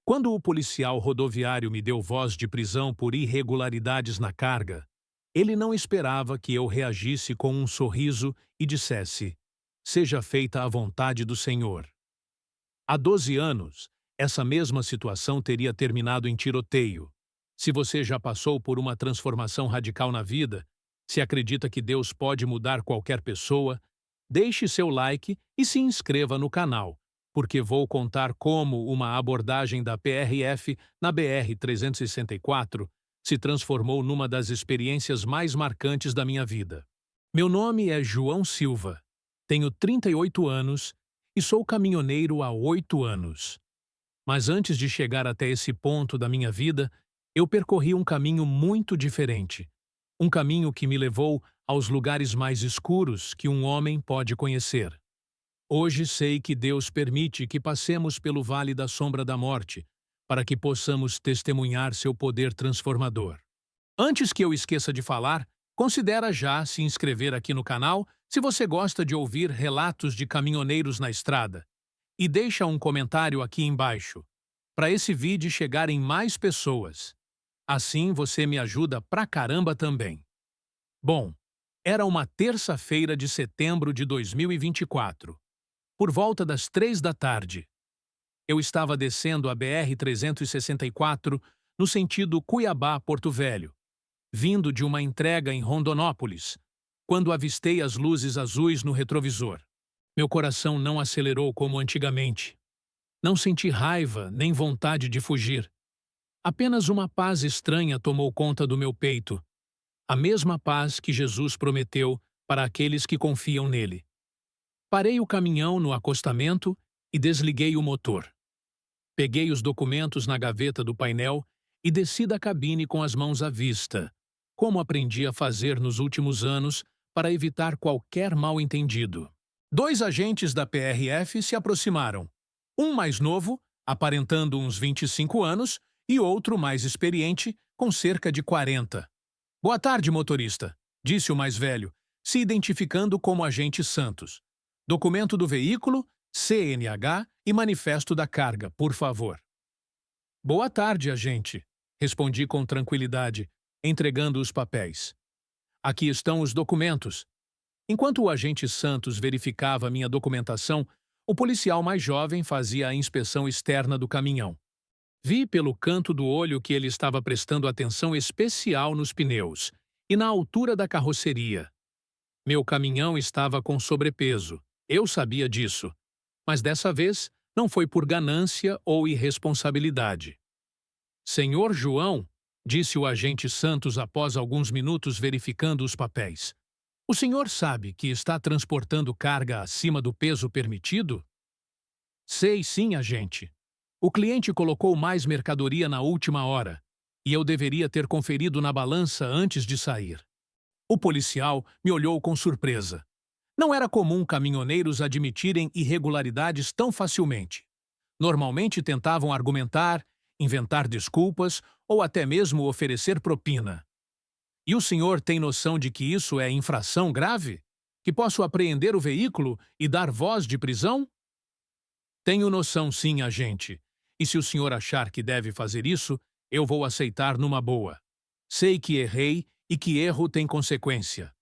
Quando o policial rodoviário me deu voz de prisão por irregularidades na carga, ele não esperava que eu reagisse com um sorriso e dissesse: "Seja feita a vontade do Senhor." Há 12 anos, essa mesma situação teria terminado em tiroteio. Se você já passou por uma transformação radical na vida, se acredita que Deus pode mudar qualquer pessoa, deixe seu like e se inscreva no canal, porque vou contar como uma abordagem da PRF na BR-364 se transformou numa das experiências mais marcantes da minha vida. Meu nome é João Silva, tenho 38 anos e sou caminhoneiro há 8 anos. Mas antes de chegar até esse ponto da minha vida, eu percorri um caminho muito diferente. Um caminho que me levou aos lugares mais escuros que um homem pode conhecer. Hoje sei que Deus permite que passemos pelo vale da sombra da morte, para que possamos testemunhar seu poder transformador. Antes que eu esqueça de falar, considera já se inscrever aqui no canal se você gosta de ouvir relatos de caminhoneiros na estrada. E deixa um comentário aqui embaixo, para esse vídeo chegar em mais pessoas. Assim você me ajuda pra caramba também. Bom, era uma terça-feira de setembro de 2024. Por volta das 3 da tarde. Eu estava descendo a BR-364 no sentido Cuiabá-Porto Velho, vindo de uma entrega em Rondonópolis, quando avistei as luzes azuis no retrovisor. Meu coração não acelerou como antigamente. Não senti raiva nem vontade de fugir. Apenas uma paz estranha tomou conta do meu peito. A mesma paz que Jesus prometeu para aqueles que confiam nele. Parei o caminhão no acostamento e desliguei o motor. Peguei os documentos na gaveta do painel e desci da cabine com as mãos à vista, como aprendi a fazer nos últimos anos para evitar qualquer mal-entendido. 2 agentes da PRF se aproximaram. Um mais novo, aparentando uns 25 anos, e outro mais experiente, com cerca de 40. "Boa tarde, motorista", disse o mais velho, se identificando como agente Santos. "Documento do veículo, CNH e manifesto da carga, por favor." "Boa tarde, agente", respondi com tranquilidade, entregando os papéis. "Aqui estão os documentos." Enquanto o agente Santos verificava minha documentação, o policial mais jovem fazia a inspeção externa do caminhão. Vi pelo canto do olho que ele estava prestando atenção especial nos pneus e na altura da carroceria. Meu caminhão estava com sobrepeso. Eu sabia disso. Mas dessa vez não foi por ganância ou irresponsabilidade. "Senhor João", disse o agente Santos após alguns minutos verificando os papéis, "o senhor sabe que está transportando carga acima do peso permitido?" "Sei sim, agente. O cliente colocou mais mercadoria na última hora, e eu deveria ter conferido na balança antes de sair." O policial me olhou com surpresa. Não era comum caminhoneiros admitirem irregularidades tão facilmente. Normalmente tentavam argumentar, inventar desculpas ou até mesmo oferecer propina. "E o senhor tem noção de que isso é infração grave? Que posso apreender o veículo e dar voz de prisão?" "Tenho noção sim, agente. E se o senhor achar que deve fazer isso, eu vou aceitar numa boa. Sei que errei e que erro tem consequência."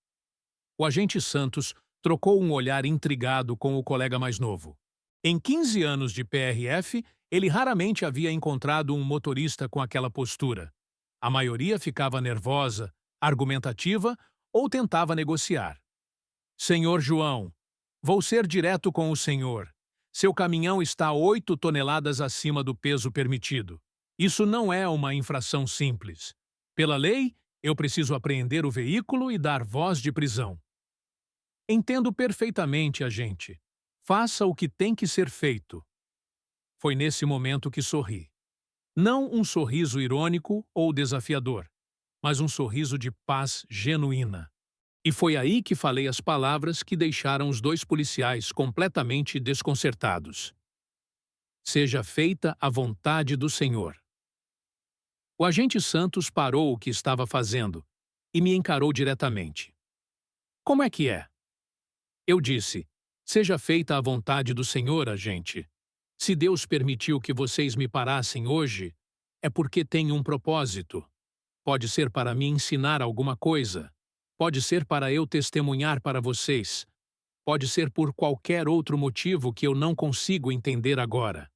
O agente Santos trocou um olhar intrigado com o colega mais novo. Em 15 anos de PRF, ele raramente havia encontrado um motorista com aquela postura. A maioria ficava nervosa, argumentativa ou tentava negociar. "Senhor João, vou ser direto com o senhor. Seu caminhão está 8 toneladas acima do peso permitido. Isso não é uma infração simples. Pela lei, eu preciso apreender o veículo e dar voz de prisão." "Entendo perfeitamente, agente. Faça o que tem que ser feito." Foi nesse momento que sorri. Não um sorriso irônico ou desafiador, mas um sorriso de paz genuína. E foi aí que falei as palavras que deixaram os 2 policiais completamente desconcertados. "Seja feita a vontade do Senhor." O agente Santos parou o que estava fazendo e me encarou diretamente. "Como é que é?" Eu disse: "Seja feita a vontade do Senhor, agente." Se Deus permitiu que vocês me parassem hoje, é porque tem um propósito. Pode ser para me ensinar alguma coisa. Pode ser para eu testemunhar para vocês. Pode ser por qualquer outro motivo que eu não consigo entender agora.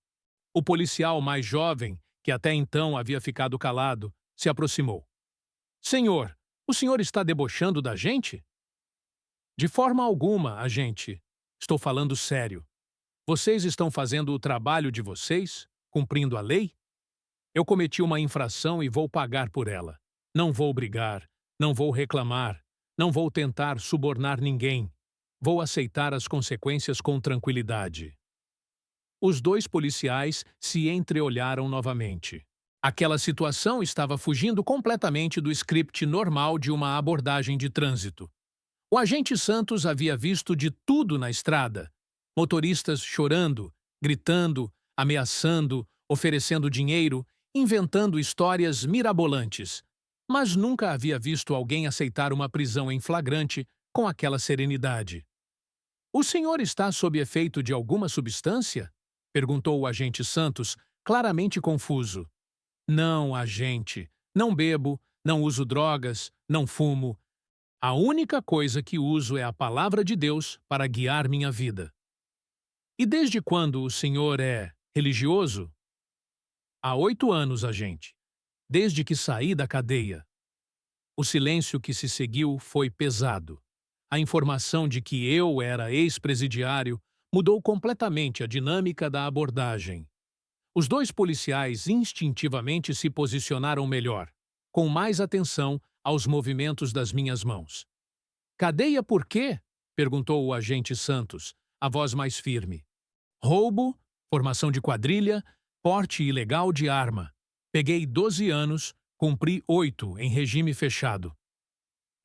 O policial mais jovem, que até então havia ficado calado, se aproximou. Senhor, o senhor está debochando da gente? De forma alguma, agente. Estou falando sério. Vocês estão fazendo o trabalho de vocês? Cumprindo a lei? Eu cometi uma infração e vou pagar por ela. Não vou brigar, não vou reclamar, não vou tentar subornar ninguém. Vou aceitar as consequências com tranquilidade. Os dois policiais se entreolharam novamente. Aquela situação estava fugindo completamente do script normal de uma abordagem de trânsito. O agente Santos havia visto de tudo na estrada. Motoristas chorando, gritando, ameaçando, oferecendo dinheiro, inventando histórias mirabolantes. Mas nunca havia visto alguém aceitar uma prisão em flagrante com aquela serenidade. "O senhor está sob efeito de alguma substância?" perguntou o agente Santos, claramente confuso. "Não, agente. Não bebo, não uso drogas, não fumo. A única coisa que uso é a palavra de Deus para guiar minha vida." "E desde quando o senhor é religioso?" "Há 8 anos, agente. Desde que saí da cadeia." O silêncio que se seguiu foi pesado. A informação de que eu era ex-presidiário mudou completamente a dinâmica da abordagem. Os dois policiais instintivamente se posicionaram melhor, com mais atenção aos movimentos das minhas mãos. "Cadeia por quê?" perguntou o agente Santos, a voz mais firme. "Roubo, formação de quadrilha, porte ilegal de arma. Peguei 12 anos, cumpri 8 em regime fechado."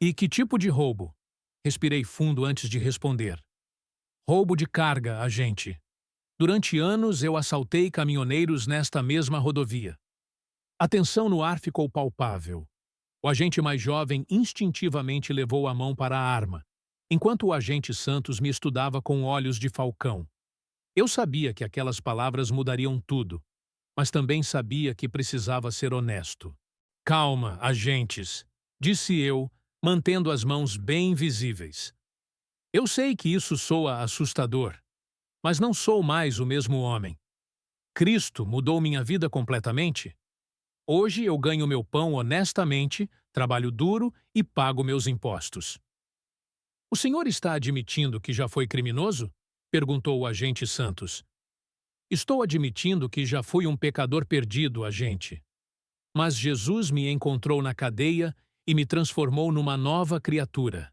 "E que tipo de roubo?" Respirei fundo antes de responder. "Roubo de carga, agente. Durante anos eu assaltei caminhoneiros nesta mesma rodovia." A tensão no ar ficou palpável. O agente mais jovem instintivamente levou a mão para a arma, enquanto o agente Santos me estudava com olhos de falcão. Eu sabia que aquelas palavras mudariam tudo, mas também sabia que precisava ser honesto. "Calma, agentes", disse eu, mantendo as mãos bem visíveis. "Eu sei que isso soa assustador, mas não sou mais o mesmo homem. Cristo mudou minha vida completamente. Hoje eu ganho meu pão honestamente, trabalho duro e pago meus impostos." "O senhor está admitindo que já foi criminoso?" perguntou o agente Santos. "Estou admitindo que já fui um pecador perdido, agente. Mas Jesus me encontrou na cadeia e me transformou numa nova criatura.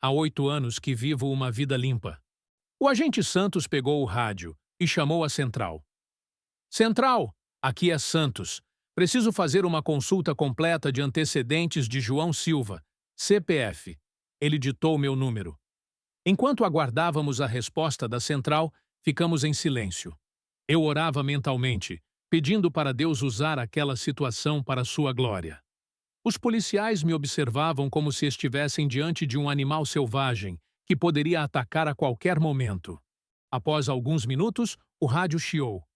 Há 8 anos que vivo uma vida limpa." O agente Santos pegou o rádio e chamou a central. "Central, aqui é Santos. Preciso fazer uma consulta completa de antecedentes de João Silva, CPF." Ele ditou meu número. Enquanto aguardávamos a resposta da central, ficamos em silêncio. Eu orava mentalmente, pedindo para Deus usar aquela situação para sua glória. Os policiais me observavam como se estivessem diante de um animal selvagem que poderia atacar a qualquer momento. Após alguns minutos, o rádio chiou.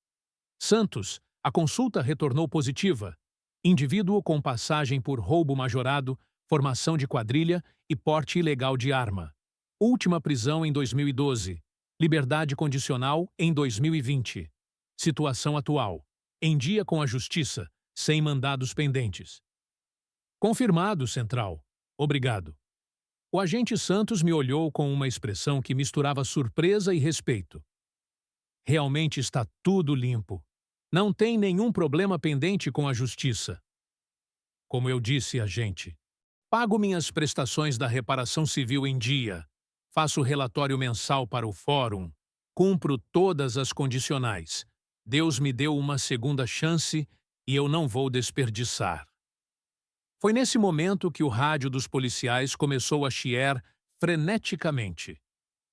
"Santos, a consulta retornou positiva. Indivíduo com passagem por roubo majorado, formação de quadrilha e porte ilegal de arma. Última prisão em 2012. Liberdade condicional em 2020. Situação atual. Em dia com a justiça, sem mandados pendentes." "Confirmado, central. Obrigado." O agente Santos me olhou com uma expressão que misturava surpresa e respeito. "Realmente está tudo limpo. Não tem nenhum problema pendente com a justiça." "Como eu disse, agente, pago minhas prestações da reparação civil em dia, faço relatório mensal para o fórum, cumpro todas as condicionais. Deus me deu uma segunda chance e eu não vou desperdiçar." Foi nesse momento que o rádio dos policiais começou a chiar freneticamente.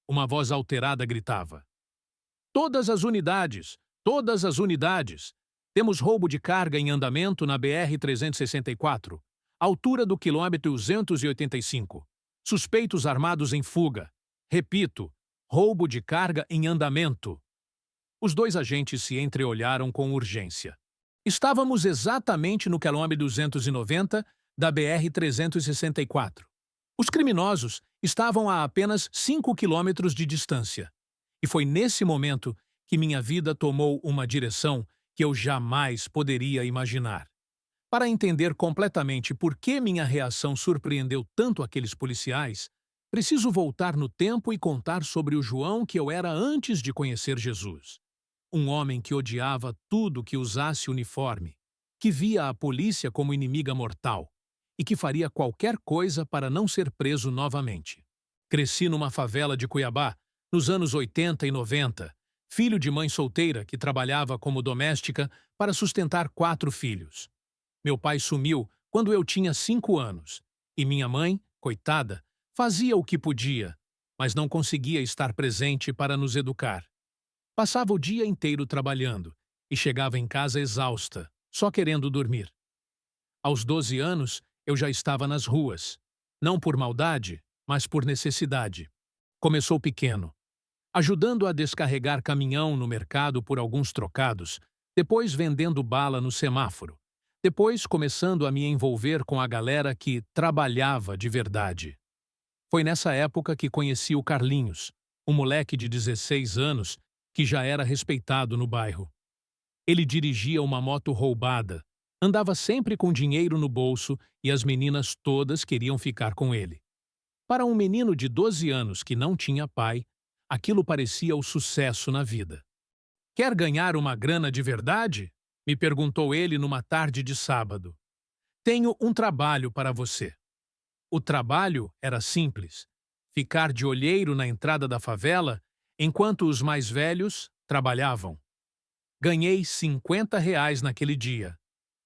Uma voz alterada gritava: "Todas as unidades! Todas as unidades! Temos roubo de carga em andamento na BR-364, altura do quilômetro 285. Suspeitos armados em fuga. Repito, roubo de carga em andamento." Os dois agentes se entreolharam com urgência. Estávamos exatamente no quilômetro 290 da BR-364. Os criminosos estavam a apenas 5 quilômetros de distância. E foi nesse momento que minha vida tomou uma direção que eu jamais poderia imaginar. Para entender completamente por que minha reação surpreendeu tanto aqueles policiais, preciso voltar no tempo e contar sobre o João que eu era antes de conhecer Jesus. Um homem que odiava tudo que usasse uniforme, que via a polícia como inimiga mortal e que faria qualquer coisa para não ser preso novamente. Cresci numa favela de Cuiabá, nos anos 80 e 90, filho de mãe solteira que trabalhava como doméstica para sustentar 4 filhos. Meu pai sumiu quando eu tinha 5 anos, e minha mãe, coitada, fazia o que podia, mas não conseguia estar presente para nos educar. Passava o dia inteiro trabalhando e chegava em casa exausta, só querendo dormir. Aos 12 anos, eu já estava nas ruas, não por maldade, mas por necessidade. Começou pequeno, ajudando a descarregar caminhão no mercado por alguns trocados, depois vendendo bala no semáforo, depois começando a me envolver com a galera que trabalhava de verdade. Foi nessa época que conheci o Carlinhos, um moleque de 16 anos que já era respeitado no bairro. Ele dirigia uma moto roubada, andava sempre com dinheiro no bolso e as meninas todas queriam ficar com ele. Para um menino de 12 anos que não tinha pai, aquilo parecia o sucesso na vida. "Quer ganhar uma grana de verdade?" me perguntou ele numa tarde de sábado. "Tenho um trabalho para você." O trabalho era simples: ficar de olheiro na entrada da favela enquanto os mais velhos trabalhavam. Ganhei R$ 50 naquele dia,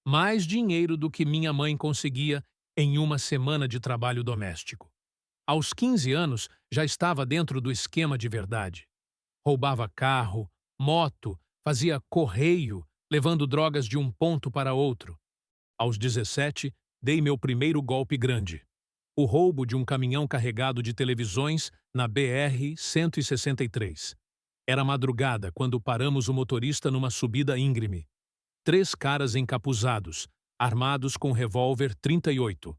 mais dinheiro do que minha mãe conseguia em uma semana de trabalho doméstico. Aos 15 anos, já estava dentro do esquema de verdade. Roubava carro, moto, fazia correio, levando drogas de um ponto para outro. Aos 17, dei meu primeiro golpe grande: o roubo de um caminhão carregado de televisões na BR-163. Era madrugada quando paramos o motorista numa subida íngreme. 3 caras encapuzados, armados com revólver 38.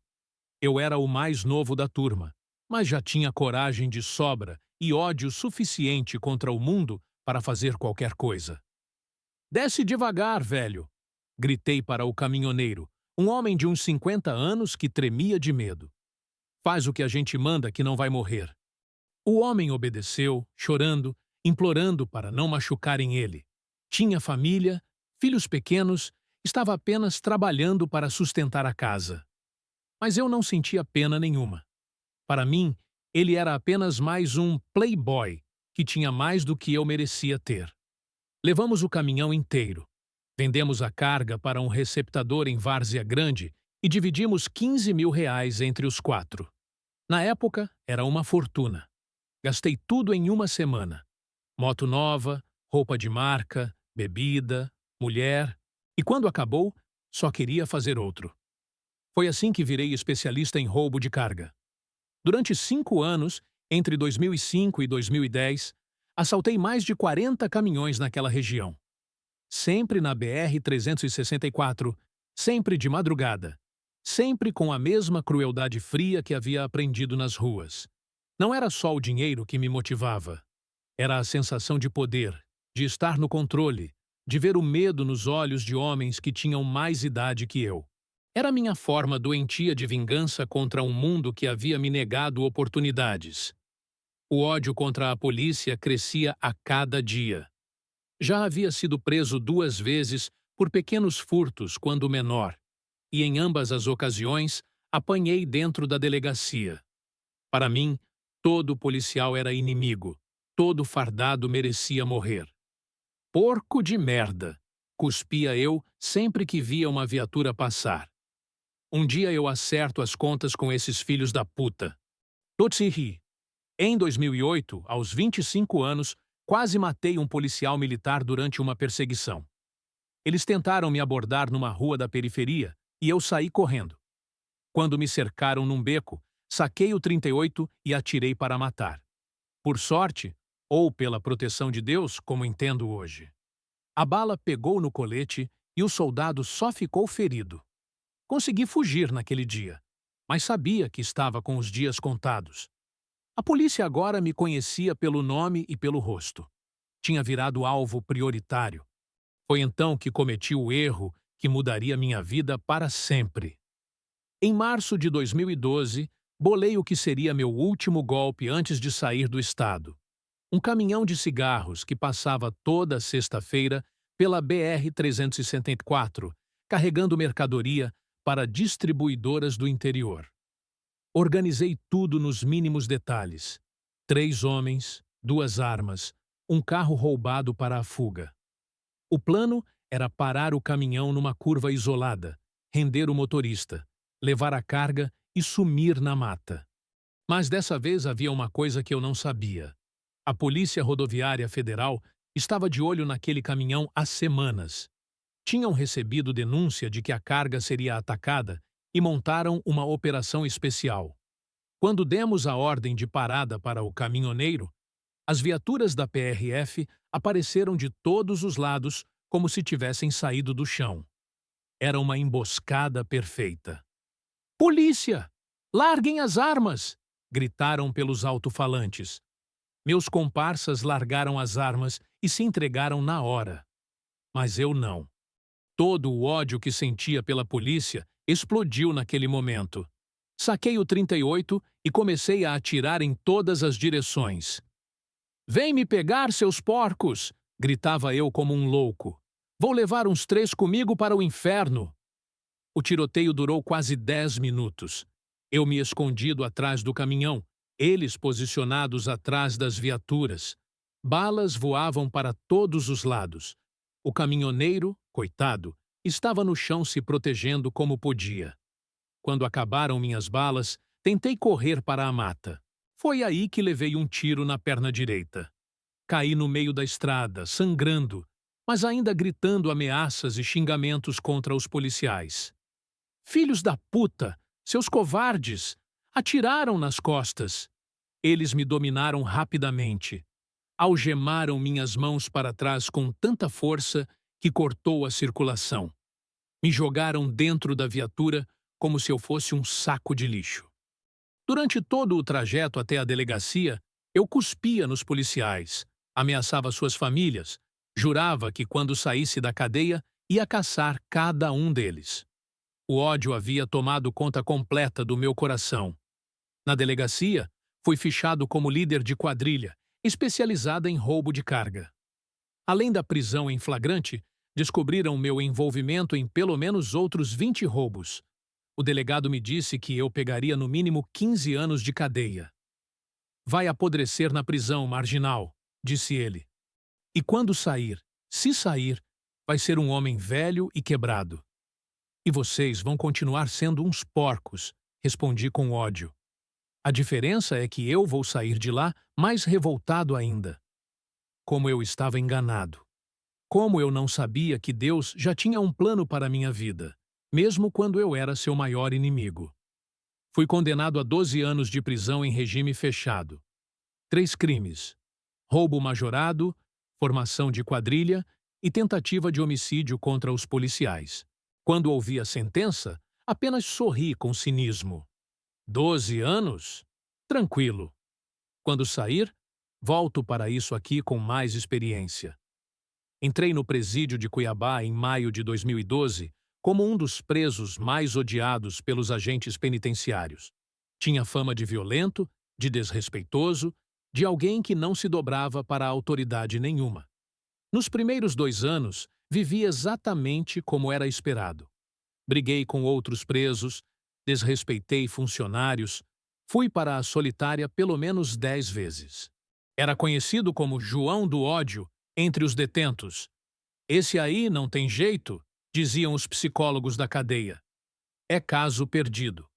Eu era o mais novo da turma, mas já tinha coragem de sobra e ódio suficiente contra o mundo para fazer qualquer coisa. "Desce devagar, velho!" gritei para o caminhoneiro, um homem de uns 50 anos que tremia de medo. "Faz o que a gente manda que não vai morrer." O homem obedeceu, chorando, implorando para não machucarem ele. Tinha família, filhos pequenos, estava apenas trabalhando para sustentar a casa. Mas eu não sentia pena nenhuma. Para mim, ele era apenas mais um playboy que tinha mais do que eu merecia ter. Levamos o caminhão inteiro. Vendemos a carga para um receptador em Várzea Grande e dividimos R$ 15.000 entre os 4. Na época, era uma fortuna. Gastei tudo em uma semana. Moto nova, roupa de marca, bebida, mulher. E quando acabou, só queria fazer outro. Foi assim que virei especialista em roubo de carga. Durante 5 anos, entre 2005 e 2010, assaltei mais de 40 caminhões naquela região. Sempre na BR-364, sempre de madrugada, sempre com a mesma crueldade fria que havia aprendido nas ruas. Não era só o dinheiro que me motivava. Era a sensação de poder, de estar no controle, de ver o medo nos olhos de homens que tinham mais idade que eu. Era minha forma doentia de vingança contra um mundo que havia me negado oportunidades. O ódio contra a polícia crescia a cada dia. Já havia sido preso 2 vezes por pequenos furtos quando menor, e em ambas as ocasiões apanhei dentro da delegacia. Para mim, todo policial era inimigo, todo fardado merecia morrer. "Porco de merda!" cuspia eu sempre que via uma viatura passar. "Um dia eu acerto as contas com esses filhos da puta." Totsi. Em 2008, aos 25 anos, quase matei um policial militar durante uma perseguição. Eles tentaram me abordar numa rua da periferia e eu saí correndo. Quando me cercaram num beco, saquei o 38 e atirei para matar. Por sorte, ou pela proteção de Deus, como entendo hoje. A bala pegou no colete e o soldado só ficou ferido. Consegui fugir naquele dia, mas sabia que estava com os dias contados. A polícia agora me conhecia pelo nome e pelo rosto. Tinha virado alvo prioritário. Foi então que cometi o erro que mudaria minha vida para sempre. Em março de 2012, bolei o que seria meu último golpe antes de sair do estado. Um caminhão de cigarros que passava toda sexta-feira pela BR-364, carregando mercadoria para distribuidoras do interior. Organizei tudo nos mínimos detalhes. 3 homens, 2 armas, um carro roubado para a fuga. O plano era parar o caminhão numa curva isolada, render o motorista, levar a carga e sumir na mata. Mas dessa vez havia uma coisa que eu não sabia. A Polícia Rodoviária Federal estava de olho naquele caminhão há semanas. Tinham recebido denúncia de que a carga seria atacada e montaram uma operação especial. Quando demos a ordem de parada para o caminhoneiro, as viaturas da PRF apareceram de todos os lados como se tivessem saído do chão. Era uma emboscada perfeita. "Polícia! Larguem as armas!" gritaram pelos alto-falantes. Meus comparsas largaram as armas e se entregaram na hora. Mas eu não. Todo o ódio que sentia pela polícia explodiu naquele momento. Saquei o 38 e comecei a atirar em todas as direções. "Vem me pegar, seus porcos!" gritava eu como um louco. "Vou levar uns 3 comigo para o inferno!" O tiroteio durou quase 10 minutos. Eu me escondido atrás do caminhão, eles posicionados atrás das viaturas. Balas voavam para todos os lados. O caminhoneiro, coitado, estava no chão se protegendo como podia. Quando acabaram minhas balas, tentei correr para a mata. Foi aí que levei um tiro na perna direita. Caí no meio da estrada, sangrando, mas ainda gritando ameaças e xingamentos contra os policiais. "Filhos da puta! Seus covardes! Atiraram nas costas!" Eles me dominaram rapidamente. Algemaram minhas mãos para trás com tanta força que cortou a circulação. Me jogaram dentro da viatura como se eu fosse um saco de lixo. Durante todo o trajeto até a delegacia, eu cuspia nos policiais, ameaçava suas famílias, jurava que quando saísse da cadeia ia caçar cada um deles. O ódio havia tomado conta completa do meu coração. Na delegacia, fui fichado como líder de quadrilha, especializada em roubo de carga. Além da prisão em flagrante, descobriram meu envolvimento em pelo menos outros 20 roubos. O delegado me disse que eu pegaria no mínimo 15 anos de cadeia. "Vai apodrecer na prisão, marginal", disse ele. "E quando sair, se sair, vai ser um homem velho e quebrado." "E vocês vão continuar sendo uns porcos", respondi com ódio. "A diferença é que eu vou sair de lá mais revoltado ainda." Como eu estava enganado. Como eu não sabia que Deus já tinha um plano para a minha vida, mesmo quando eu era seu maior inimigo. Fui condenado a 12 anos de prisão em regime fechado. 3 crimes: roubo majorado, formação de quadrilha e tentativa de homicídio contra os policiais. Quando ouvi a sentença, apenas sorri com cinismo. 12 anos? Tranquilo. Quando sair, volto para isso aqui com mais experiência. Entrei no presídio de Cuiabá em maio de 2012 como um dos presos mais odiados pelos agentes penitenciários. Tinha fama de violento, de desrespeitoso, de alguém que não se dobrava para a autoridade nenhuma. Nos primeiros 2 anos, vivi exatamente como era esperado. Briguei com outros presos, desrespeitei funcionários, fui para a solitária pelo menos 10 vezes. Era conhecido como João do Ódio entre os detentos. "Esse aí não tem jeito", diziam os psicólogos da cadeia. "É caso perdido."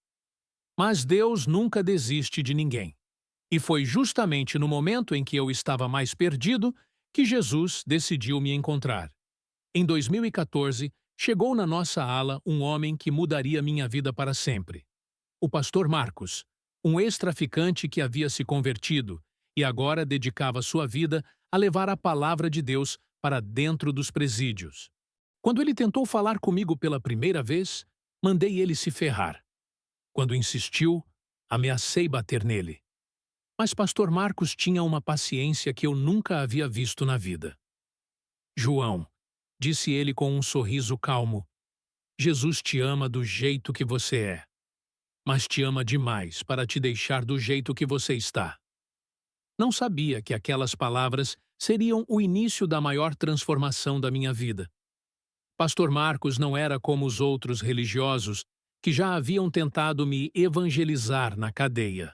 Mas Deus nunca desiste de ninguém. E foi justamente no momento em que eu estava mais perdido que Jesus decidiu me encontrar. Em 2014, chegou na nossa ala um homem que mudaria minha vida para sempre. O pastor Marcos, um ex-traficante que havia se convertido e agora dedicava sua vida a levar a palavra de Deus para dentro dos presídios. Quando ele tentou falar comigo pela primeira vez, mandei ele se ferrar. Quando insistiu, ameacei bater nele. Mas pastor Marcos tinha uma paciência que eu nunca havia visto na vida. João, disse ele com um sorriso calmo, Jesus te ama do jeito que você é, mas te ama demais para te deixar do jeito que você está. Não sabia que aquelas palavras seriam o início da maior transformação da minha vida. Pastor Marcos não era como os outros religiosos que já haviam tentado me evangelizar na cadeia.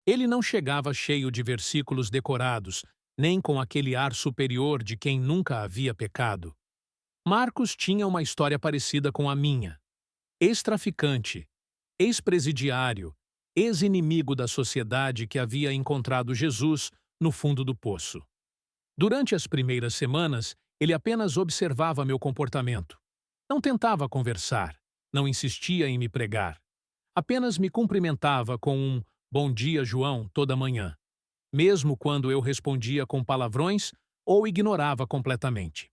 Ele não chegava cheio de versículos decorados, nem com aquele ar superior de quem nunca havia pecado. Marcos tinha uma história parecida com a minha. Ex-traficante, ex-presidiário, ex-inimigo da sociedade que havia encontrado Jesus no fundo do poço. Durante as primeiras semanas, ele apenas observava meu comportamento. Não tentava conversar, não insistia em me pregar. Apenas me cumprimentava com um "Bom dia, João" toda manhã, mesmo quando eu respondia com palavrões ou ignorava completamente.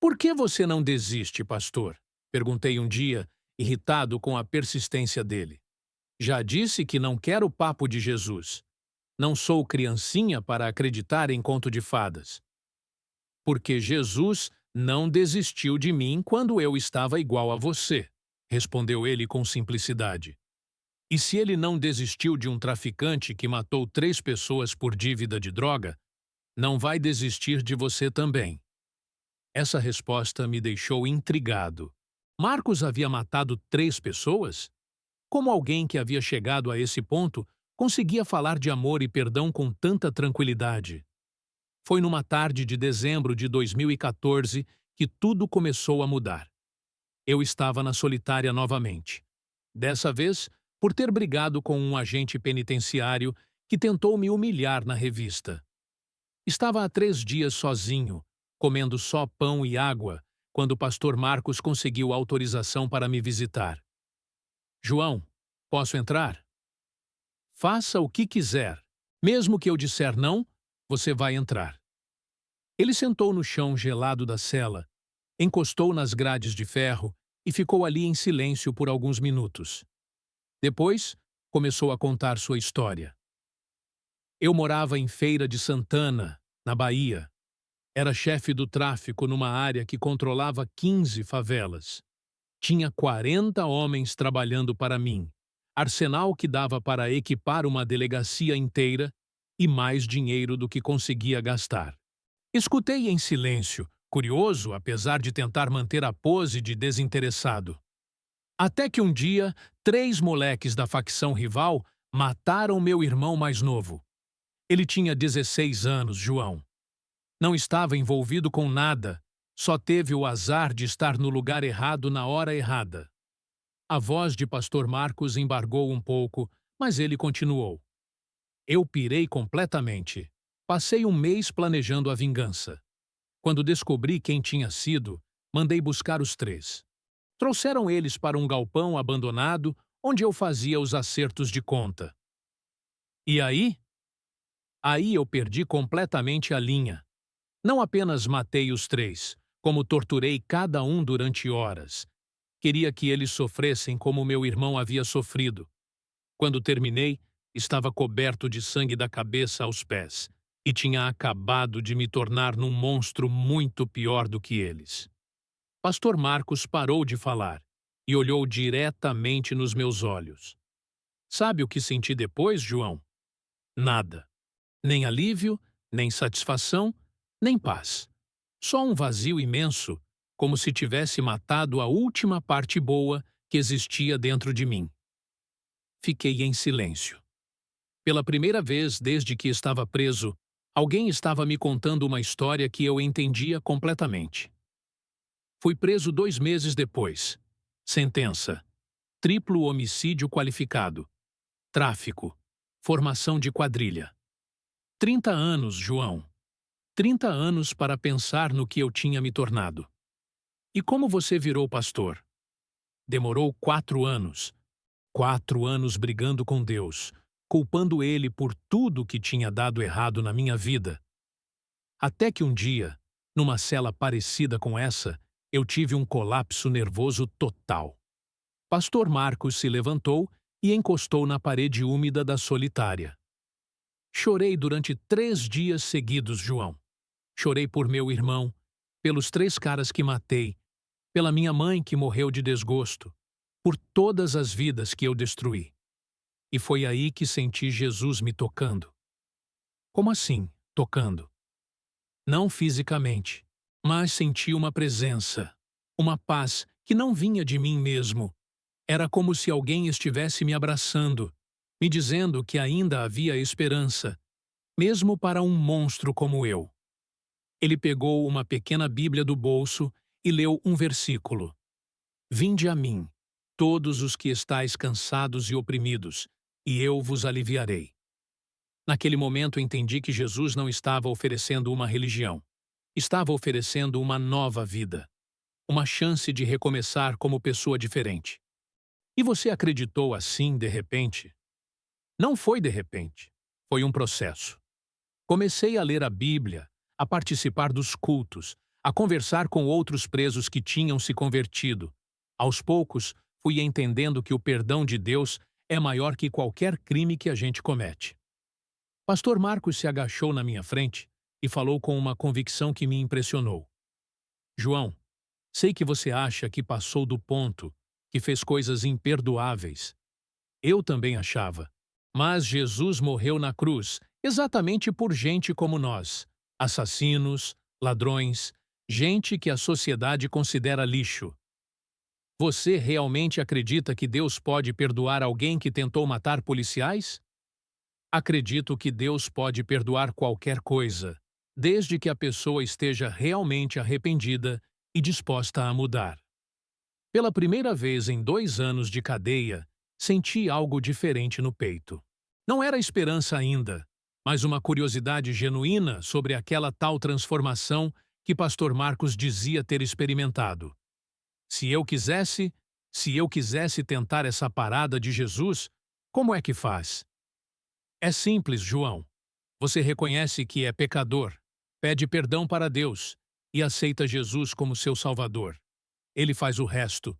Por que você não desiste, pastor? Perguntei um dia, irritado com a persistência dele. Já disse que não quero o papo de Jesus. Não sou criancinha para acreditar em conto de fadas. Porque Jesus não desistiu de mim quando eu estava igual a você, respondeu ele com simplicidade. E se ele não desistiu de um traficante que matou 3 pessoas por dívida de droga, não vai desistir de você também. Essa resposta me deixou intrigado. Marcos havia matado 3 pessoas? Como alguém que havia chegado a esse ponto conseguia falar de amor e perdão com tanta tranquilidade? Foi numa tarde de dezembro de 2014 que tudo começou a mudar. Eu estava na solitária novamente. Dessa vez, por ter brigado com um agente penitenciário que tentou me humilhar na revista. Estava há 3 dias sozinho, comendo só pão e água, quando o pastor Marcos conseguiu autorização para me visitar. João, posso entrar? Faça o que quiser. Mesmo que eu disser não, você vai entrar. Ele sentou no chão gelado da cela, encostou nas grades de ferro e ficou ali em silêncio por alguns minutos. Depois, começou a contar sua história. Eu morava em Feira de Santana, na Bahia. Era chefe do tráfico numa área que controlava 15 favelas. Tinha 40 homens trabalhando para mim, arsenal que dava para equipar uma delegacia inteira e mais dinheiro do que conseguia gastar. Escutei em silêncio, curioso apesar de tentar manter a pose de desinteressado. Até que um dia, 3 moleques da facção rival mataram meu irmão mais novo. Ele tinha 16 anos, João. Não estava envolvido com nada, só teve o azar de estar no lugar errado na hora errada. A voz de pastor Marcos embargou um pouco, mas ele continuou. Eu pirei completamente. Passei um mês planejando a vingança. Quando descobri quem tinha sido, mandei buscar os 3. Trouxeram eles para um galpão abandonado, onde eu fazia os acertos de conta. E aí? Aí eu perdi completamente a linha. Não apenas matei os 3, como torturei cada um durante horas. Queria que eles sofressem como meu irmão havia sofrido. Quando terminei, estava coberto de sangue da cabeça aos pés e tinha acabado de me tornar num monstro muito pior do que eles. Pastor Marcos parou de falar e olhou diretamente nos meus olhos. Sabe o que senti depois, João? Nada. Nem alívio, nem satisfação, nem paz. Só um vazio imenso, como se tivesse matado a última parte boa que existia dentro de mim. Fiquei em silêncio. Pela primeira vez desde que estava preso, alguém estava me contando uma história que eu entendia completamente. Fui preso 2 meses depois. Sentença: triplo homicídio qualificado. Tráfico. Formação de quadrilha. 30 anos, João. 30 anos para pensar no que eu tinha me tornado. E como você virou pastor? Demorou 4 anos. 4 anos brigando com Deus. culpando ele por tudo que tinha dado errado na minha vida. Até que um dia, numa cela parecida com essa, eu tive um colapso nervoso total. Pastor Marcos se levantou e encostou na parede úmida da solitária. Chorei durante 3 dias seguidos, João. Chorei por meu irmão, pelos 3 caras que matei, pela minha mãe que morreu de desgosto, por todas as vidas que eu destruí. E foi aí que senti Jesus me tocando. Como assim, tocando? Não fisicamente, mas senti uma presença, uma paz que não vinha de mim mesmo. Era como se alguém estivesse me abraçando, me dizendo que ainda havia esperança, mesmo para um monstro como eu. Ele pegou uma pequena Bíblia do bolso e leu um versículo. Vinde a mim, todos os que estáis cansados e oprimidos, e eu vos aliviarei. Naquele momento entendi que Jesus não estava oferecendo uma religião. Estava oferecendo uma nova vida. Uma chance de recomeçar como pessoa diferente. E você acreditou assim de repente? Não foi de repente. Foi um processo. Comecei a ler a Bíblia, a participar dos cultos, a conversar com outros presos que tinham se convertido. Aos poucos, fui entendendo que o perdão de Deus é maior que qualquer crime que a gente comete. Pastor Marcos se agachou na minha frente e falou com uma convicção que me impressionou. João, sei que você acha que passou do ponto, que fez coisas imperdoáveis. Eu também achava. Mas Jesus morreu na cruz exatamente por gente como nós, assassinos, ladrões, gente que a sociedade considera lixo. Você realmente acredita que Deus pode perdoar alguém que tentou matar policiais? Acredito que Deus pode perdoar qualquer coisa, desde que a pessoa esteja realmente arrependida e disposta a mudar. Pela primeira vez em 2 anos de cadeia, senti algo diferente no peito. Não era esperança ainda, mas uma curiosidade genuína sobre aquela tal transformação que Pastor Marcos dizia ter experimentado. Se eu quisesse tentar essa parada de Jesus, como é que faz? É simples, João. Você reconhece que é pecador, pede perdão para Deus e aceita Jesus como seu Salvador. Ele faz o resto.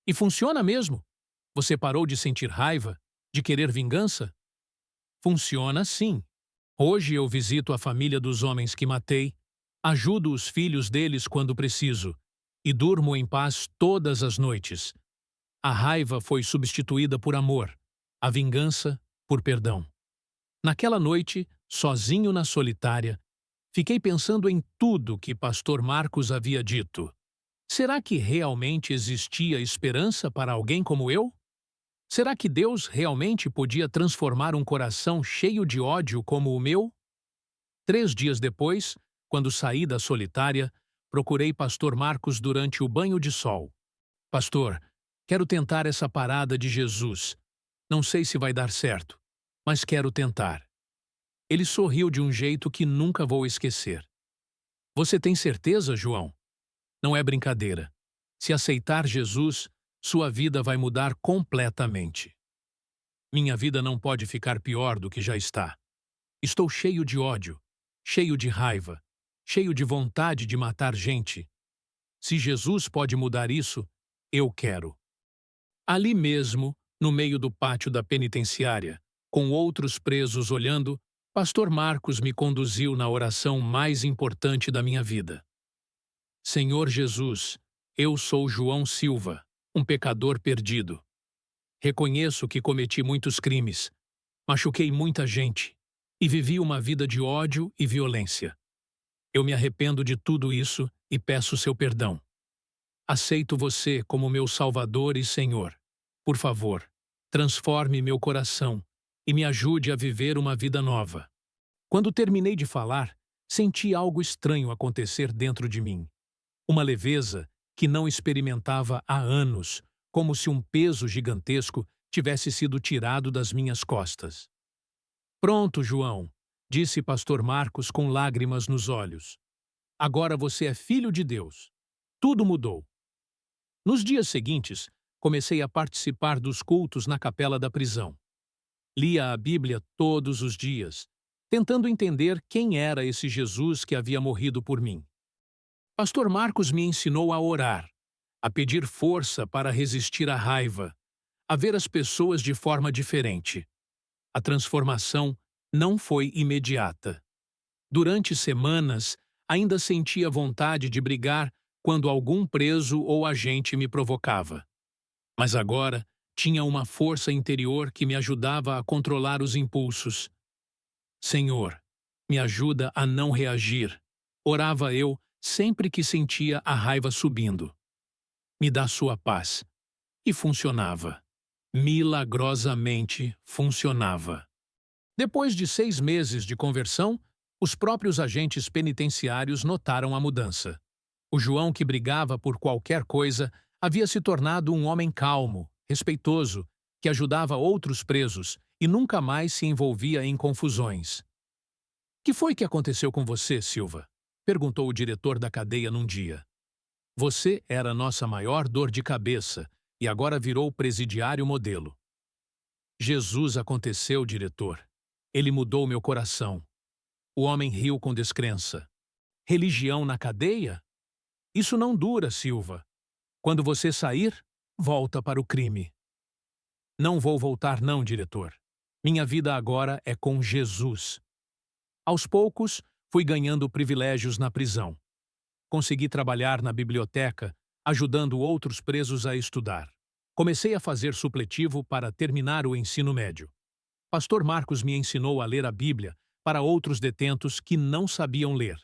E funciona mesmo? Você parou de sentir raiva, de querer vingança? Funciona sim. Hoje eu visito a família dos homens que matei, ajudo os filhos deles quando preciso e durmo em paz todas as noites. A raiva foi substituída por amor, a vingança por perdão. Naquela noite, sozinho na solitária, fiquei pensando em tudo que Pastor Marcos havia dito. Será que realmente existia esperança para alguém como eu? Será que Deus realmente podia transformar um coração cheio de ódio como o meu? 3 dias depois, quando saí da solitária, procurei Pastor Marcos durante o banho de sol. Pastor, quero tentar essa parada de Jesus. Não sei se vai dar certo, mas quero tentar. Ele sorriu de um jeito que nunca vou esquecer. Você tem certeza, João? Não é brincadeira. Se aceitar Jesus, sua vida vai mudar completamente. Minha vida não pode ficar pior do que já está. Estou cheio de ódio, cheio de raiva, cheio de vontade de matar gente. Se Jesus pode mudar isso, eu quero. Ali mesmo, no meio do pátio da penitenciária, com outros presos olhando, Pastor Marcos me conduziu na oração mais importante da minha vida. Senhor Jesus, eu sou João Silva, um pecador perdido. Reconheço que cometi muitos crimes, machuquei muita gente e vivi uma vida de ódio e violência. Eu me arrependo de tudo isso e peço seu perdão. Aceito você como meu Salvador e Senhor. Por favor, transforme meu coração e me ajude a viver uma vida nova. Quando terminei de falar, senti algo estranho acontecer dentro de mim. Uma leveza que não experimentava há anos, como se um peso gigantesco tivesse sido tirado das minhas costas. Pronto, João, disse Pastor Marcos com lágrimas nos olhos. Agora você é filho de Deus. Tudo mudou. Nos dias seguintes, comecei a participar dos cultos na capela da prisão. Lia a Bíblia todos os dias, tentando entender quem era esse Jesus que havia morrido por mim. Pastor Marcos me ensinou a orar, a pedir força para resistir à raiva, a ver as pessoas de forma diferente. A transformação não foi imediata. Durante semanas, ainda sentia vontade de brigar quando algum preso ou agente me provocava. Mas agora tinha uma força interior que me ajudava a controlar os impulsos. Senhor, me ajuda a não reagir. Orava eu sempre que sentia a raiva subindo. Me dá sua paz. E funcionava. Milagrosamente funcionava. Depois de 6 meses de conversão, os próprios agentes penitenciários notaram a mudança. O João que brigava por qualquer coisa havia se tornado um homem calmo, respeitoso, que ajudava outros presos e nunca mais se envolvia em confusões. "Que foi que aconteceu com você, Silva?" perguntou o diretor da cadeia num dia. "Você era nossa maior dor de cabeça e agora virou presidiário modelo." "Jesus aconteceu, diretor. Ele mudou meu coração." O homem riu com descrença. "Religião na cadeia? Isso não dura, Silva. Quando você sair, volta para o crime." "Não vou voltar não, diretor. Minha vida agora é com Jesus." Aos poucos, fui ganhando privilégios na prisão. Consegui trabalhar na biblioteca, ajudando outros presos a estudar. Comecei a fazer supletivo para terminar o ensino médio. Pastor Marcos me ensinou a ler a Bíblia para outros detentos que não sabiam ler.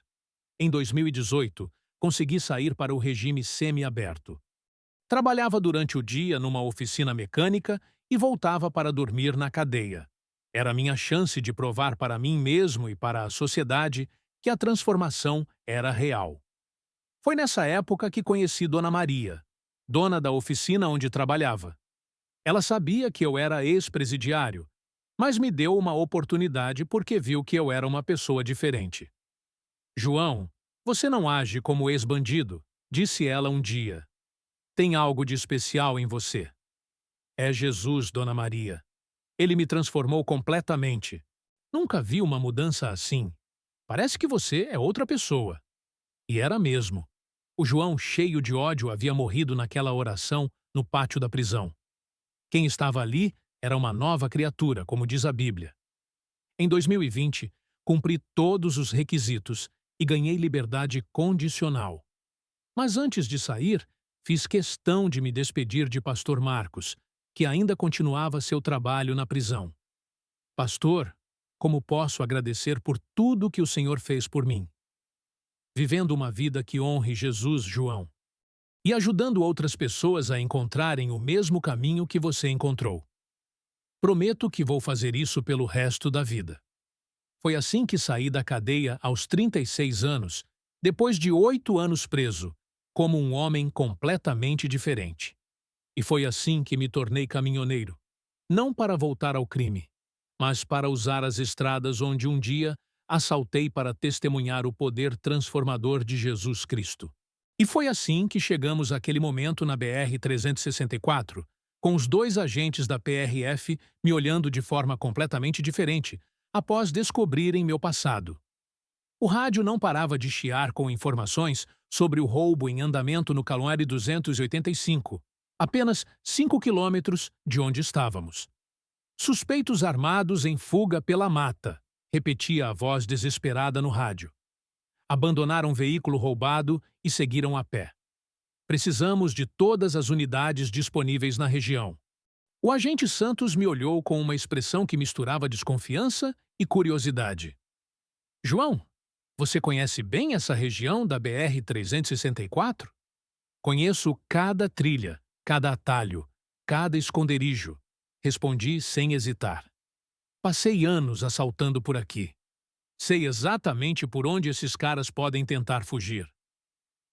Em 2018, consegui sair para o regime semi-aberto. Trabalhava durante o dia numa oficina mecânica e voltava para dormir na cadeia. Era a minha chance de provar para mim mesmo e para a sociedade que a transformação era real. Foi nessa época que conheci Dona Maria, dona da oficina onde trabalhava. Ela sabia que eu era ex-presidiário, mas me deu uma oportunidade porque viu que eu era uma pessoa diferente. "João, você não age como ex-bandido", disse ela um dia. "Tem algo de especial em você." "É Jesus, Dona Maria. Ele me transformou completamente. Nunca vi uma mudança assim. Parece que você é outra pessoa." E era mesmo. O João, cheio de ódio, havia morrido naquela oração no pátio da prisão. Quem estava ali era uma nova criatura, como diz a Bíblia. Em 2020, cumpri todos os requisitos e ganhei liberdade condicional. Mas antes de sair, fiz questão de me despedir de Pastor Marcos, que ainda continuava seu trabalho na prisão. "Pastor, como posso agradecer por tudo que o Senhor fez por mim?" "Vivendo uma vida que honre Jesus, João, e ajudando outras pessoas a encontrarem o mesmo caminho que você encontrou. Prometo que vou fazer isso pelo resto da vida." Foi assim que saí da cadeia aos 36 anos, depois de 8 anos preso, como um homem completamente diferente. E foi assim que me tornei caminhoneiro, não para voltar ao crime, mas para usar as estradas onde um dia assaltei para testemunhar o poder transformador de Jesus Cristo. E foi assim que chegamos àquele momento na BR-364, com os 2 agentes da PRF me olhando de forma completamente diferente, após descobrirem meu passado. O rádio não parava de chiar com informações sobre o roubo em andamento no Calóri 285, apenas 5 quilômetros de onde estávamos. "Suspeitos armados em fuga pela mata", repetia a voz desesperada no rádio. Abandonaram um veículo roubado e seguiram a pé. "Precisamos de todas as unidades disponíveis na região." O agente Santos me olhou com uma expressão que misturava desconfiança e curiosidade. "João, você conhece bem essa região da BR-364? "Conheço cada trilha, cada atalho, cada esconderijo", respondi sem hesitar. "Passei anos assaltando por aqui. Sei exatamente por onde esses caras podem tentar fugir."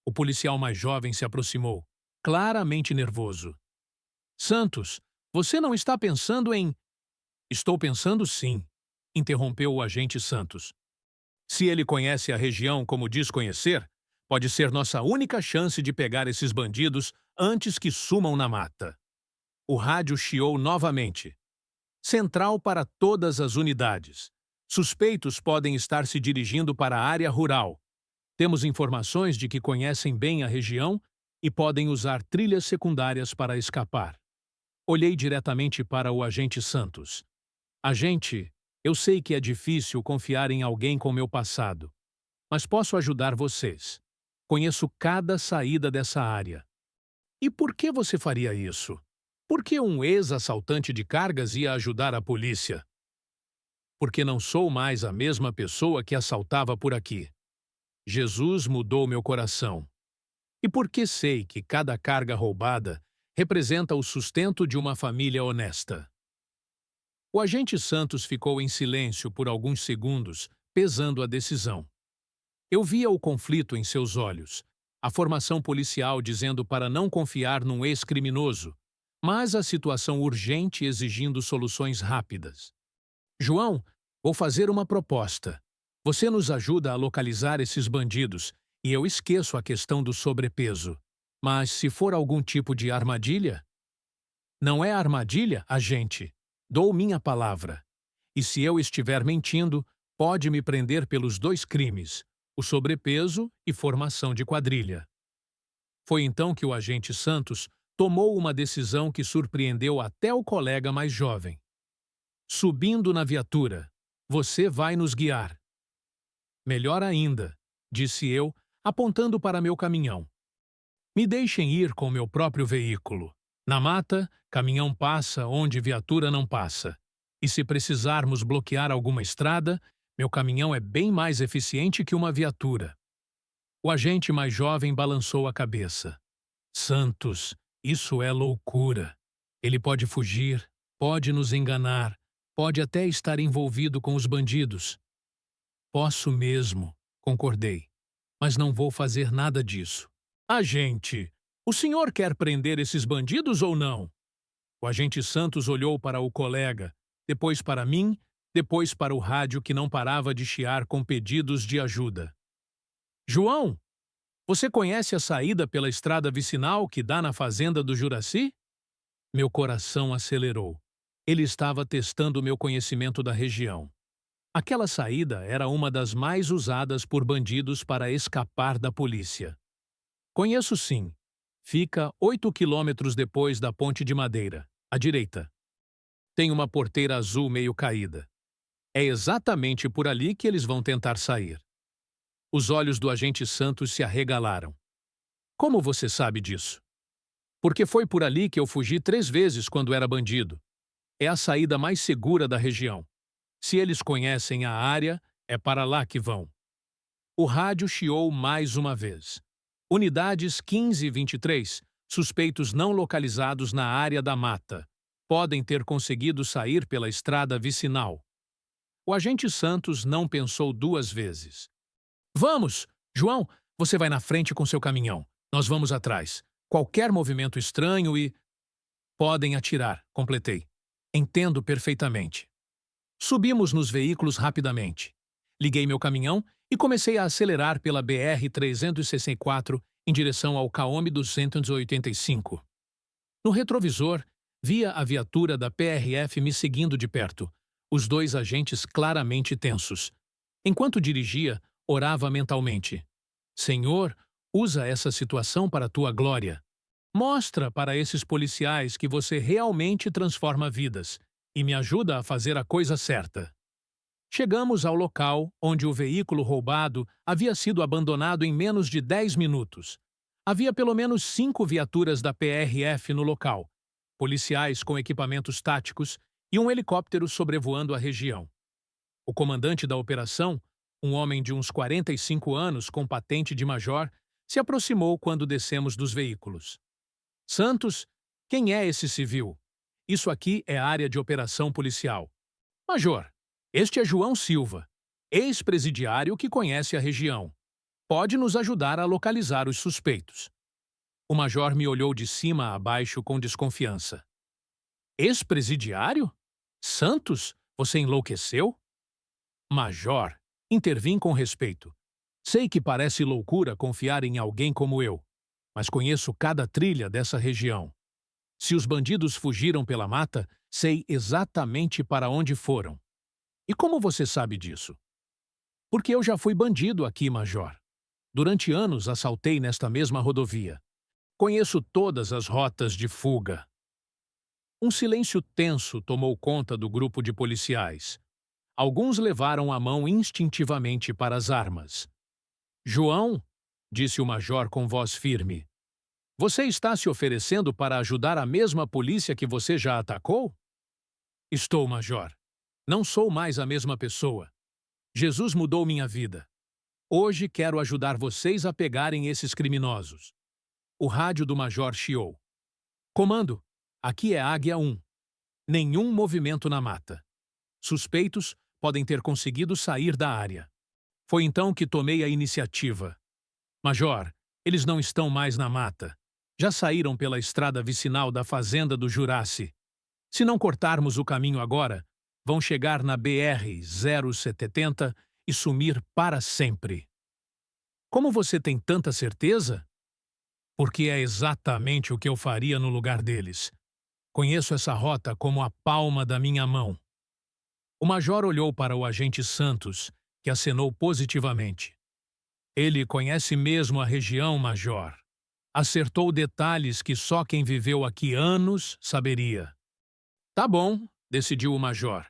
O policial mais jovem se aproximou, claramente nervoso. "Santos, você não está pensando em..." "Estou pensando sim", interrompeu o agente Santos. "Se ele conhece a região como diz conhecer, pode ser nossa única chance de pegar esses bandidos antes que sumam na mata." O rádio chiou novamente. Central para todas as unidades. Suspeitos podem estar se dirigindo para a área rural. Temos informações de que conhecem bem a região e podem usar trilhas secundárias para escapar. Olhei diretamente para o agente Santos. Agente, eu sei que é difícil confiar em alguém com meu passado, mas posso ajudar vocês. Conheço cada saída dessa área. E por que você faria isso? Por que um ex-assaltante de cargas ia ajudar a polícia? Porque não sou mais a mesma pessoa que assaltava por aqui. Jesus mudou meu coração. E porque sei que cada carga roubada representa o sustento de uma família honesta. O agente Santos ficou em silêncio por alguns segundos, pesando a decisão. Eu via o conflito em seus olhos, a formação policial dizendo para não confiar num ex-criminoso, mas a situação urgente exigindo soluções rápidas. João, vou fazer uma proposta. Você nos ajuda a localizar esses bandidos e eu esqueço a questão do sobrepeso. Mas se for algum tipo de armadilha? Não é armadilha, agente. Dou minha palavra. E se eu estiver mentindo, pode me prender pelos 2 crimes, o sobrepeso e formação de quadrilha. Foi então que o agente Santos tomou uma decisão que surpreendeu até o colega mais jovem. Subindo na viatura, você vai nos guiar. Melhor ainda, disse eu, apontando para meu caminhão. Me deixem ir com meu próprio veículo. Na mata, caminhão passa onde viatura não passa. E se precisarmos bloquear alguma estrada, meu caminhão é bem mais eficiente que uma viatura. O agente mais jovem balançou a cabeça. Santos, isso é loucura. Ele pode fugir, pode nos enganar, pode até estar envolvido com os bandidos. Posso mesmo, concordei, mas não vou fazer nada disso. Agente, o senhor quer prender esses bandidos ou não? O agente Santos olhou para o colega, depois para mim, depois para o rádio que não parava de chiar com pedidos de ajuda. João, você conhece a saída pela estrada vicinal que dá na fazenda do Juraci? Meu coração acelerou. Ele estava testando meu conhecimento da região. Aquela saída era uma das mais usadas por bandidos para escapar da polícia. Conheço sim. Fica 8 quilômetros depois da Ponte de Madeira, à direita. Tem uma porteira azul meio caída. É exatamente por ali que eles vão tentar sair. Os olhos do agente Santos se arregalaram. Como você sabe disso? Porque foi por ali que eu fugi 3 vezes quando era bandido. É a saída mais segura da região. Se eles conhecem a área, é para lá que vão. O rádio chiou mais uma vez. Unidades 15 e 23, suspeitos não localizados na área da mata. Podem ter conseguido sair pela estrada vicinal. O agente Santos não pensou 2 vezes. Vamos! João, você vai na frente com seu caminhão. Nós vamos atrás. Qualquer movimento estranho e... Podem atirar, completei. Entendo perfeitamente. Subimos nos veículos rapidamente. Liguei meu caminhão e comecei a acelerar pela BR-364 em direção ao Caome 285. No retrovisor, via a viatura da PRF me seguindo de perto, os 2 agentes claramente tensos. Enquanto dirigia, orava mentalmente. Senhor, usa essa situação para a tua glória. Mostra para esses policiais que você realmente transforma vidas e me ajuda a fazer a coisa certa. Chegamos ao local onde o veículo roubado havia sido abandonado em menos de 10 minutos. Havia pelo menos 5 viaturas da PRF no local, policiais com equipamentos táticos e um helicóptero sobrevoando a região. O comandante da operação, um homem de uns 45 anos com patente de major, se aproximou quando descemos dos veículos. Santos, quem é esse civil? Isso aqui é área de operação policial. Major, este é João Silva, ex-presidiário que conhece a região. Pode nos ajudar a localizar os suspeitos. O major me olhou de cima a baixo com desconfiança. Ex-presidiário? Santos, você enlouqueceu? Major, intervim com respeito. Sei que parece loucura confiar em alguém como eu, mas conheço cada trilha dessa região. Se os bandidos fugiram pela mata, sei exatamente para onde foram. E como você sabe disso? Porque eu já fui bandido aqui, Major. Durante anos assaltei nesta mesma rodovia. Conheço todas as rotas de fuga. Um silêncio tenso tomou conta do grupo de policiais. Alguns levaram a mão instintivamente para as armas. João, disse o major com voz firme, você está se oferecendo para ajudar a mesma polícia que você já atacou? Estou, major. Não sou mais a mesma pessoa. Jesus mudou minha vida. Hoje quero ajudar vocês a pegarem esses criminosos. O rádio do major chiou. Comando, aqui é Águia 1. Nenhum movimento na mata. Suspeitos podem ter conseguido sair da área. Foi então que tomei a iniciativa. Major, eles não estão mais na mata. Já saíram pela estrada vicinal da fazenda do Juraci. Se não cortarmos o caminho agora, vão chegar na BR-070 e sumir para sempre. Como você tem tanta certeza? Porque é exatamente o que eu faria no lugar deles. Conheço essa rota como a palma da minha mão. O major olhou para o agente Santos, que acenou positivamente. Ele conhece mesmo a região, major. Acertou detalhes que só quem viveu aqui anos saberia. Tá bom, decidiu o major.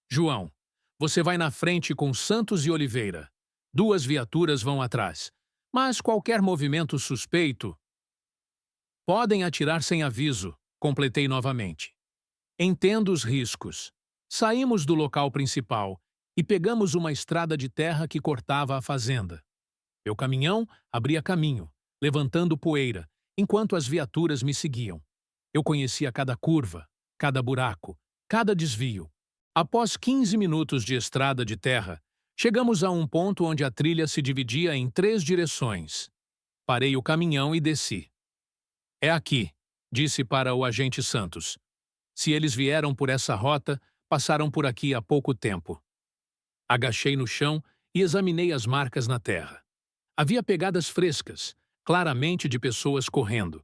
João, você vai na frente com Santos e Oliveira. 2 viaturas vão atrás. Mas qualquer movimento suspeito... Podem atirar sem aviso, completei novamente. Entendo os riscos. Saímos do local principal e pegamos uma estrada de terra que cortava a fazenda. Meu caminhão abria caminho, levantando poeira, enquanto as viaturas me seguiam. Eu conhecia cada curva, cada buraco, cada desvio. Após 15 minutos de estrada de terra, chegamos a um ponto onde a trilha se dividia em 3 direções. Parei o caminhão e desci. É aqui, disse para o agente Santos. Se eles vieram por essa rota, passaram por aqui há pouco tempo. Agachei no chão e examinei as marcas na terra. Havia pegadas frescas, claramente de pessoas correndo.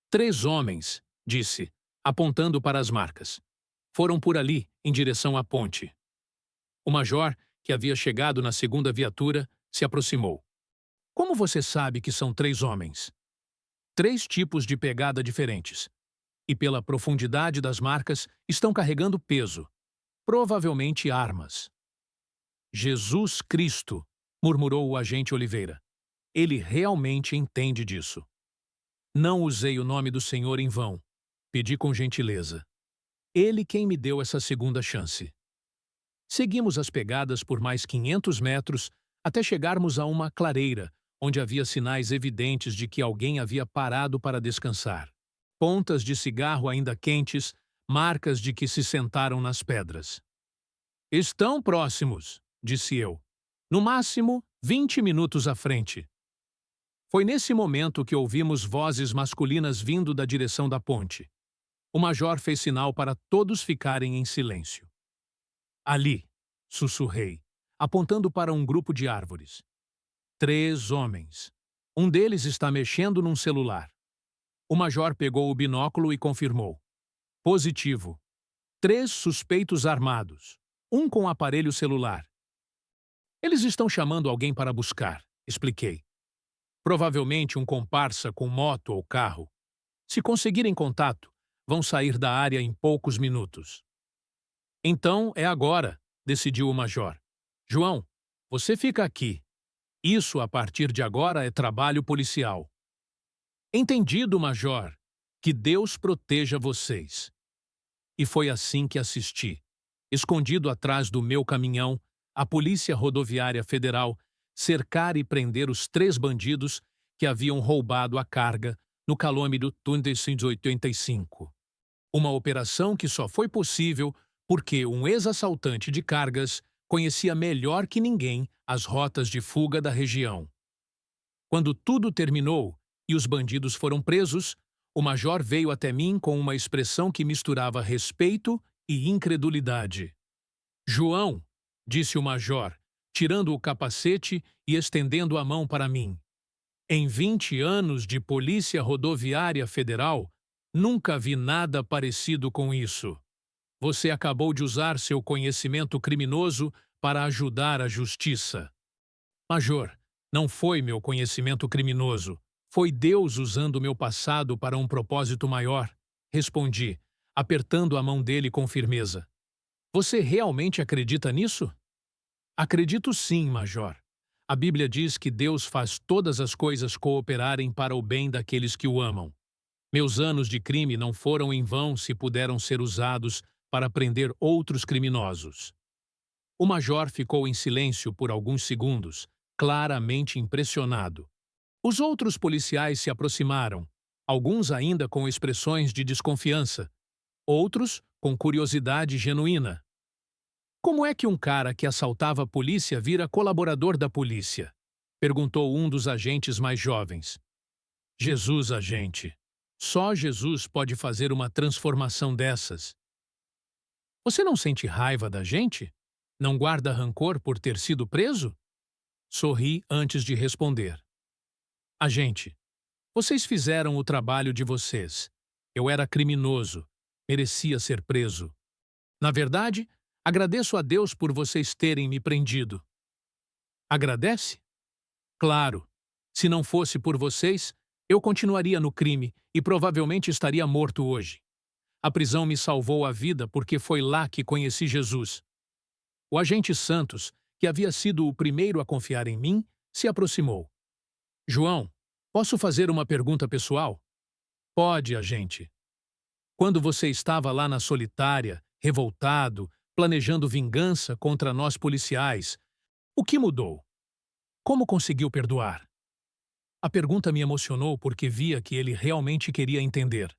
3 homens, disse, apontando para as marcas. Foram por ali, em direção à ponte. O major, que havia chegado na segunda viatura, se aproximou. Como você sabe que são 3 homens? 3 tipos de pegada diferentes. E pela profundidade das marcas, estão carregando peso. Provavelmente armas. Jesus Cristo, murmurou o agente Oliveira. Ele realmente entende disso. Não usei o nome do Senhor em vão. Pedi com gentileza. Ele quem me deu essa segunda chance. Seguimos as pegadas por mais 500 metros até chegarmos a uma clareira, onde havia sinais evidentes de que alguém havia parado para descansar. Pontas de cigarro ainda quentes, marcas de que se sentaram nas pedras. Estão próximos, disse eu. No máximo, 20 minutos à frente. Foi nesse momento que ouvimos vozes masculinas vindo da direção da ponte. O major fez sinal para todos ficarem em silêncio. Ali, sussurrei, apontando para um grupo de árvores. 3 homens. Um deles está mexendo num celular. O major pegou o binóculo e confirmou. Positivo. 3 suspeitos armados. Um com aparelho celular. Eles estão chamando alguém para buscar, expliquei. Provavelmente um comparsa com moto ou carro. Se conseguirem contato, vão sair da área em poucos minutos. Então é agora, decidiu o major. João, você fica aqui. Isso, a partir de agora, é trabalho policial. Entendido, major. Que Deus proteja vocês. E foi assim que assisti. Escondido atrás do meu caminhão, a Polícia Rodoviária Federal cercar e prender os 3 bandidos que haviam roubado a carga no quilômetro 285. Uma operação que só foi possível porque um ex-assaltante de cargas conhecia melhor que ninguém as rotas de fuga da região. Quando tudo terminou e os bandidos foram presos, o major veio até mim com uma expressão que misturava respeito e incredulidade. João, disse o major, tirando o capacete e estendendo a mão para mim. Em 20 anos de Polícia Rodoviária Federal, Nunca vi nada parecido com isso. Você acabou de usar seu conhecimento criminoso para ajudar a justiça. Major, não foi meu conhecimento criminoso. Foi Deus usando meu passado para um propósito maior. Respondi, apertando a mão dele com firmeza. Você realmente acredita nisso? Acredito sim, Major. A Bíblia diz que Deus faz todas as coisas cooperarem para o bem daqueles que o amam. Meus anos de crime não foram em vão se puderam ser usados para prender outros criminosos. O major ficou em silêncio por alguns segundos, claramente impressionado. Os outros policiais se aproximaram, alguns ainda com expressões de desconfiança, outros com curiosidade genuína. Como é que um cara que assaltava a polícia vira colaborador da polícia? Perguntou um dos agentes mais jovens. Jesus, agente. Só Jesus pode fazer uma transformação dessas. Você não sente raiva da gente? Não guarda rancor por ter sido preso? Sorri antes de responder. Agente, vocês fizeram o trabalho de vocês. Eu era criminoso, merecia ser preso. Na verdade, agradeço a Deus por vocês terem me prendido. Agradece? Claro. Se não fosse por vocês, eu continuaria no crime e provavelmente estaria morto hoje. A prisão me salvou a vida porque foi lá que conheci Jesus. O agente Santos, que havia sido o primeiro a confiar em mim, se aproximou. João, posso fazer uma pergunta pessoal? Pode, agente. Quando você estava lá na solitária, revoltado, planejando vingança contra nós policiais, o que mudou? Como conseguiu perdoar? A pergunta me emocionou porque via que ele realmente queria entender.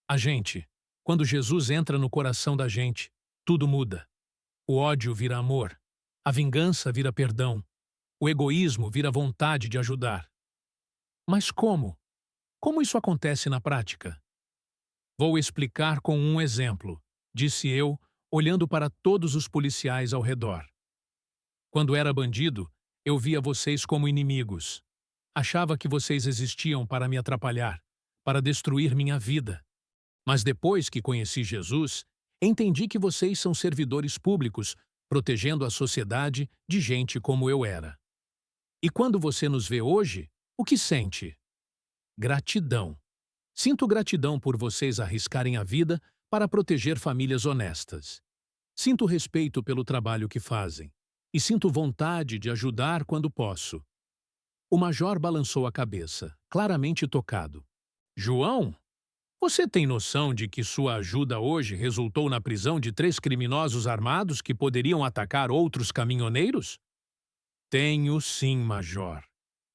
Agente, quando Jesus entra no coração da gente, tudo muda. O ódio vira amor, a vingança vira perdão, o egoísmo vira vontade de ajudar. Mas como? Como isso acontece na prática? Vou explicar com um exemplo, disse eu, olhando para todos os policiais ao redor. Quando era bandido, eu via vocês como inimigos. Achava que vocês existiam para me atrapalhar, para destruir minha vida. Mas depois que conheci Jesus, entendi que vocês são servidores públicos, protegendo a sociedade de gente como eu era. E quando você nos vê hoje, o que sente? Gratidão. Sinto gratidão por vocês arriscarem a vida para proteger famílias honestas. Sinto respeito pelo trabalho que fazem. E sinto vontade de ajudar quando posso. O major balançou a cabeça, claramente tocado. João? Você tem noção de que sua ajuda hoje resultou na prisão de 3 criminosos armados que poderiam atacar outros caminhoneiros? Tenho sim, Major.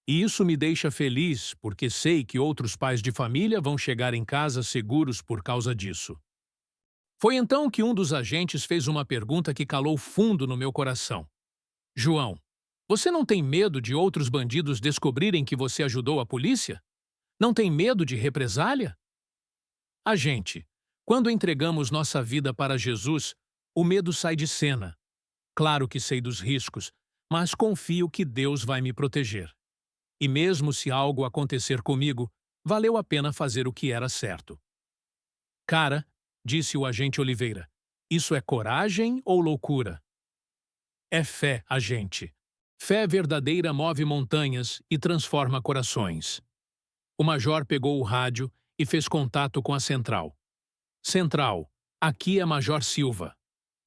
E isso me deixa feliz, porque sei que outros pais de família vão chegar em casa seguros por causa disso. Foi então que um dos agentes fez uma pergunta que calou fundo no meu coração. João, você não tem medo de outros bandidos descobrirem que você ajudou a polícia? Não tem medo de represália? Agente, quando entregamos nossa vida para Jesus, o medo sai de cena. Claro que sei dos riscos, mas confio que Deus vai me proteger. E mesmo se algo acontecer comigo, valeu a pena fazer o que era certo. Cara, disse o agente Oliveira, isso é coragem ou loucura? É fé, agente. Fé verdadeira move montanhas e transforma corações. O major pegou o rádio e fez contato com a central. Central, aqui é Major Silva.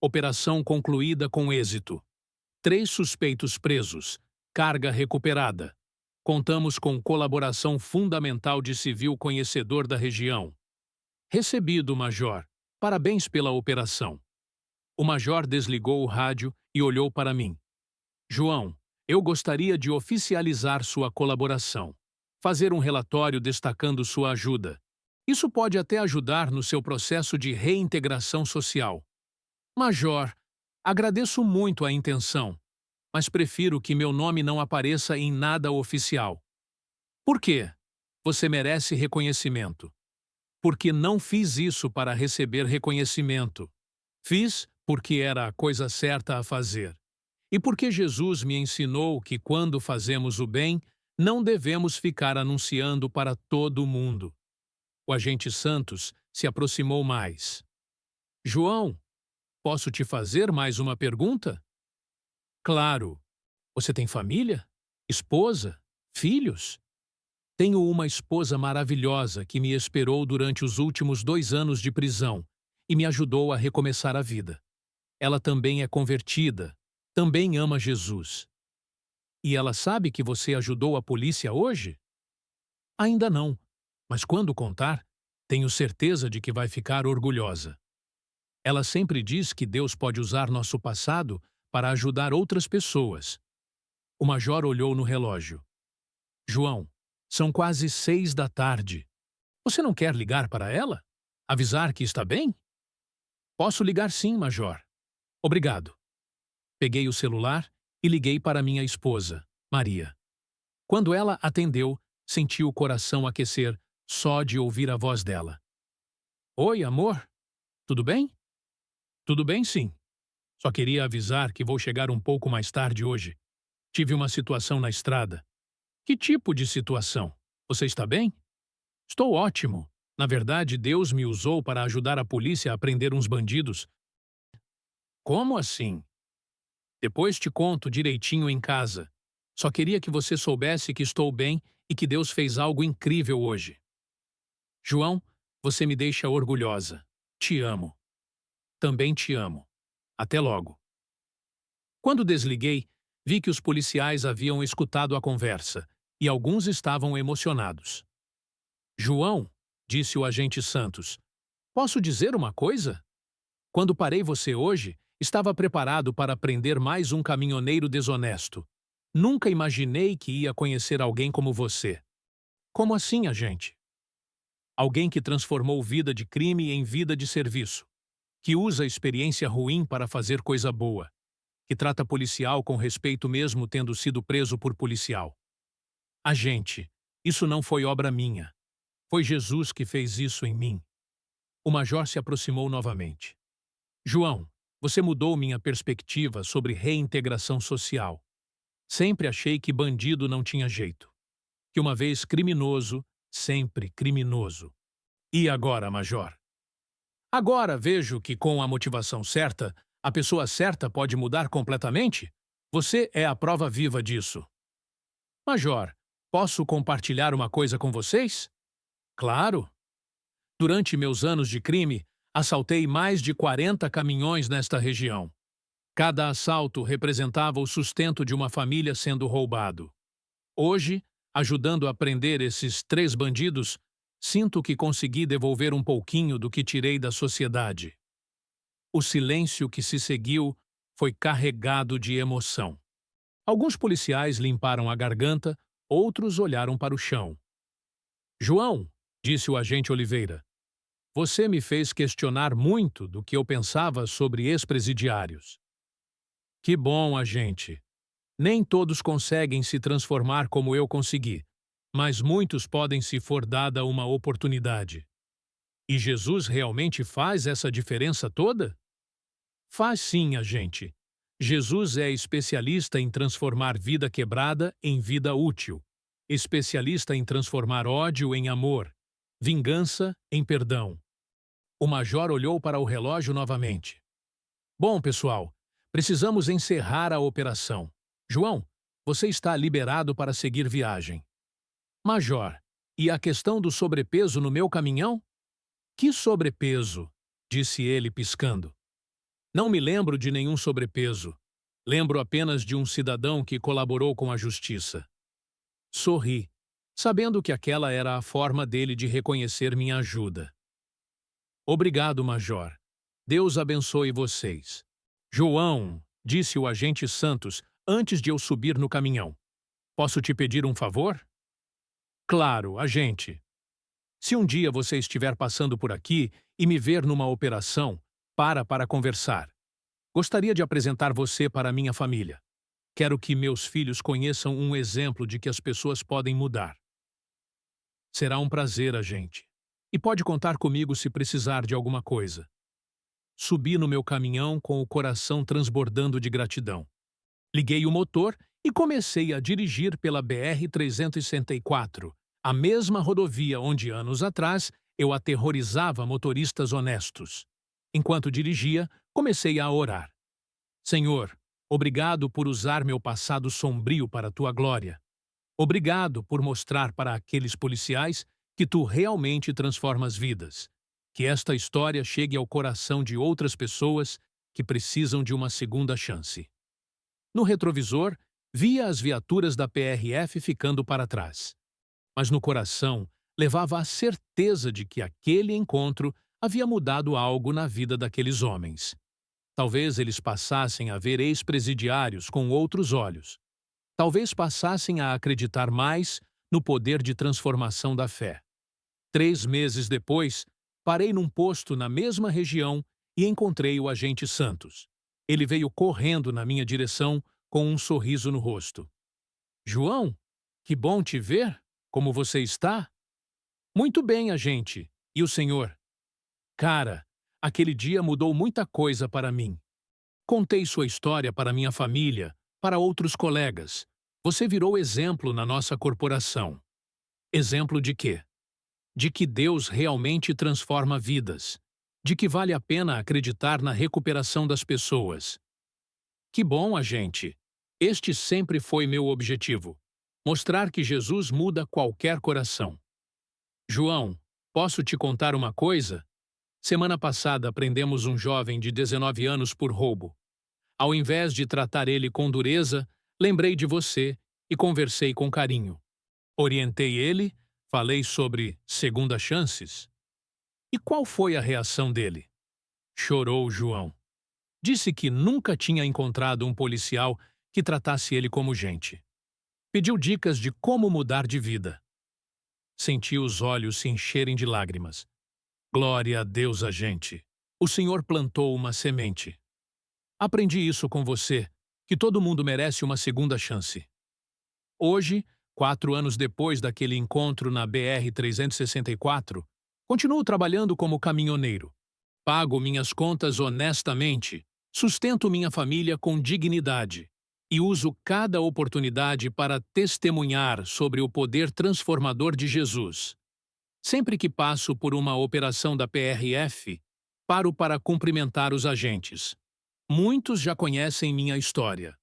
Operação concluída com êxito. 3 suspeitos presos. Carga recuperada. Contamos com colaboração fundamental de civil conhecedor da região. Recebido, Major. Parabéns pela operação. O major desligou o rádio e olhou para mim. João, eu gostaria de oficializar sua colaboração. Fazer um relatório destacando sua ajuda. Isso pode até ajudar no seu processo de reintegração social. Major, agradeço muito a intenção, mas prefiro que meu nome não apareça em nada oficial. Por quê? Você merece reconhecimento. Porque não fiz isso para receber reconhecimento. Fiz porque era a coisa certa a fazer. E porque Jesus me ensinou que quando fazemos o bem, não devemos ficar anunciando para todo mundo. O agente Santos se aproximou mais. João, posso te fazer mais uma pergunta? Claro. Você tem família? Esposa? Filhos? Tenho uma esposa maravilhosa que me esperou durante os últimos 2 anos de prisão e me ajudou a recomeçar a vida. Ela também é convertida, também ama Jesus. E ela sabe que você ajudou a polícia hoje? Ainda não, mas quando contar, tenho certeza de que vai ficar orgulhosa. Ela sempre diz que Deus pode usar nosso passado para ajudar outras pessoas. O major olhou no relógio. João, são quase 6 da tarde. Você não quer ligar para ela? Avisar que está bem? Posso ligar sim, major. Obrigado. Peguei o celular e liguei para minha esposa, Maria. Quando ela atendeu, senti o coração aquecer só de ouvir a voz dela. Oi, amor. Tudo bem? Tudo bem, sim. Só queria avisar que vou chegar um pouco mais tarde hoje. Tive uma situação na estrada. Que tipo de situação? Você está bem? Estou ótimo. Na verdade, Deus me usou para ajudar a polícia a prender uns bandidos. Como assim? Depois te conto direitinho em casa. Só queria que você soubesse que estou bem e que Deus fez algo incrível hoje. João, você me deixa orgulhosa. Te amo. Também te amo. Até logo. Quando desliguei, vi que os policiais haviam escutado a conversa e alguns estavam emocionados. João, disse o agente Santos, posso dizer uma coisa? Quando parei você hoje, estava preparado para prender mais um caminhoneiro desonesto. Nunca imaginei que ia conhecer alguém como você. Como assim, agente? Alguém que transformou vida de crime em vida de serviço, que usa a experiência ruim para fazer coisa boa, que trata policial com respeito mesmo tendo sido preso por policial. Agente, isso não foi obra minha. Foi Jesus que fez isso em mim. O major se aproximou novamente. João, você mudou minha perspectiva sobre reintegração social. Sempre achei que bandido não tinha jeito. Que uma vez criminoso, sempre criminoso. E agora, major? Agora vejo que com a motivação certa, a pessoa certa pode mudar completamente? Você é a prova viva disso. Major, posso compartilhar uma coisa com vocês? Claro. Durante meus anos de crime, assaltei mais de 40 caminhões nesta região. Cada assalto representava o sustento de uma família sendo roubado. Hoje, ajudando a prender esses 3 bandidos, sinto que consegui devolver um pouquinho do que tirei da sociedade. O silêncio que se seguiu foi carregado de emoção. Alguns policiais limparam a garganta, outros olharam para o chão. João, disse o agente Oliveira, você me fez questionar muito do que eu pensava sobre ex-presidiários. Que bom, agente. Nem todos conseguem se transformar como eu consegui, mas muitos podem se for dada uma oportunidade. E Jesus realmente faz essa diferença toda? Faz sim, agente. Jesus é especialista em transformar vida quebrada em vida útil, especialista em transformar ódio em amor, vingança em perdão. O major olhou para o relógio novamente. Bom, pessoal, precisamos encerrar a operação. João, você está liberado para seguir viagem. Major, e a questão do sobrepeso no meu caminhão? Que sobrepeso? Disse ele piscando. Não me lembro de nenhum sobrepeso. Lembro apenas de um cidadão que colaborou com a justiça. Sorri, sabendo que aquela era a forma dele de reconhecer minha ajuda. Obrigado, Major. Deus abençoe vocês. João, disse o agente Santos antes de eu subir no caminhão. Posso te pedir um favor? Claro, agente. Se um dia você estiver passando por aqui e me ver numa operação, para conversar. Gostaria de apresentar você para minha família. Quero que meus filhos conheçam um exemplo de que as pessoas podem mudar. Será um prazer, agente. E pode contar comigo se precisar de alguma coisa. Subi no meu caminhão com o coração transbordando de gratidão. Liguei o motor e comecei a dirigir pela BR-364, a mesma rodovia onde anos atrás eu aterrorizava motoristas honestos. Enquanto dirigia, comecei a orar. Senhor, obrigado por usar meu passado sombrio para a tua glória. Obrigado por mostrar para aqueles policiais que tu realmente transformas vidas. Que esta história chegue ao coração de outras pessoas que precisam de uma segunda chance. No retrovisor, via as viaturas da PRF ficando para trás. Mas no coração, levava a certeza de que aquele encontro havia mudado algo na vida daqueles homens. Talvez eles passassem a ver ex-presidiários com outros olhos. Talvez passassem a acreditar mais no poder de transformação da fé. 3 meses depois, parei num posto na mesma região e encontrei o agente Santos. Ele veio correndo na minha direção com um sorriso no rosto. João, que bom te ver! Como você está? Muito bem, agente. E o senhor? Cara, aquele dia mudou muita coisa para mim. Contei sua história para minha família, para outros colegas. Você virou exemplo na nossa corporação. Exemplo de quê? De que Deus realmente transforma vidas. De que vale a pena acreditar na recuperação das pessoas. Que bom, agente. Este sempre foi meu objetivo. Mostrar que Jesus muda qualquer coração. João, posso te contar uma coisa? Semana passada prendemos um jovem de 19 anos por roubo. Ao invés de tratar ele com dureza, lembrei de você e conversei com carinho. Orientei ele, falei sobre segunda chances. E qual foi a reação dele? Chorou João. Disse que nunca tinha encontrado um policial que tratasse ele como gente. Pediu dicas de como mudar de vida. Senti os olhos se encherem de lágrimas. Glória a Deus, agente. O Senhor plantou uma semente. Aprendi isso com você, que todo mundo merece uma segunda chance. Hoje, 4 anos depois daquele encontro na BR-364, continuo trabalhando como caminhoneiro. Pago minhas contas honestamente, sustento minha família com dignidade e uso cada oportunidade para testemunhar sobre o poder transformador de Jesus. Sempre que passo por uma operação da PRF, paro para cumprimentar os agentes. Muitos já conhecem minha história.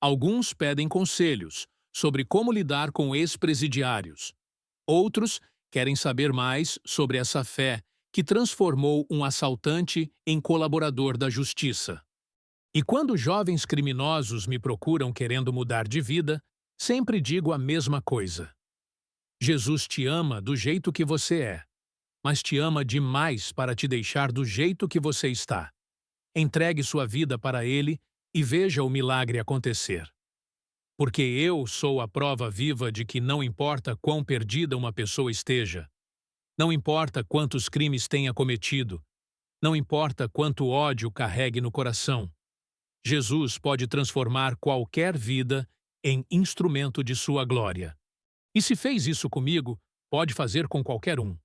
Alguns pedem conselhos sobre como lidar com ex-presidiários. Outros querem saber mais sobre essa fé que transformou um assaltante em colaborador da justiça. E quando jovens criminosos me procuram querendo mudar de vida, sempre digo a mesma coisa. Jesus te ama do jeito que você é, mas te ama demais para te deixar do jeito que você está. Entregue sua vida para Ele e veja o milagre acontecer. Porque eu sou a prova viva de que não importa quão perdida uma pessoa esteja, não importa quantos crimes tenha cometido, não importa quanto ódio carregue no coração, Jesus pode transformar qualquer vida em instrumento de sua glória. E se fez isso comigo, pode fazer com qualquer um.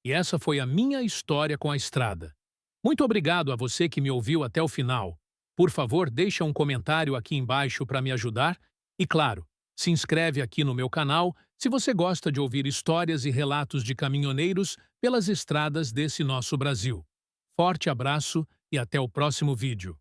E essa foi a minha história com a estrada. Muito obrigado a você que me ouviu até o final. Por favor, deixa um comentário aqui embaixo para me ajudar. E claro, se inscreve aqui no meu canal se você gosta de ouvir histórias e relatos de caminhoneiros pelas estradas desse nosso Brasil. Forte abraço e até o próximo vídeo.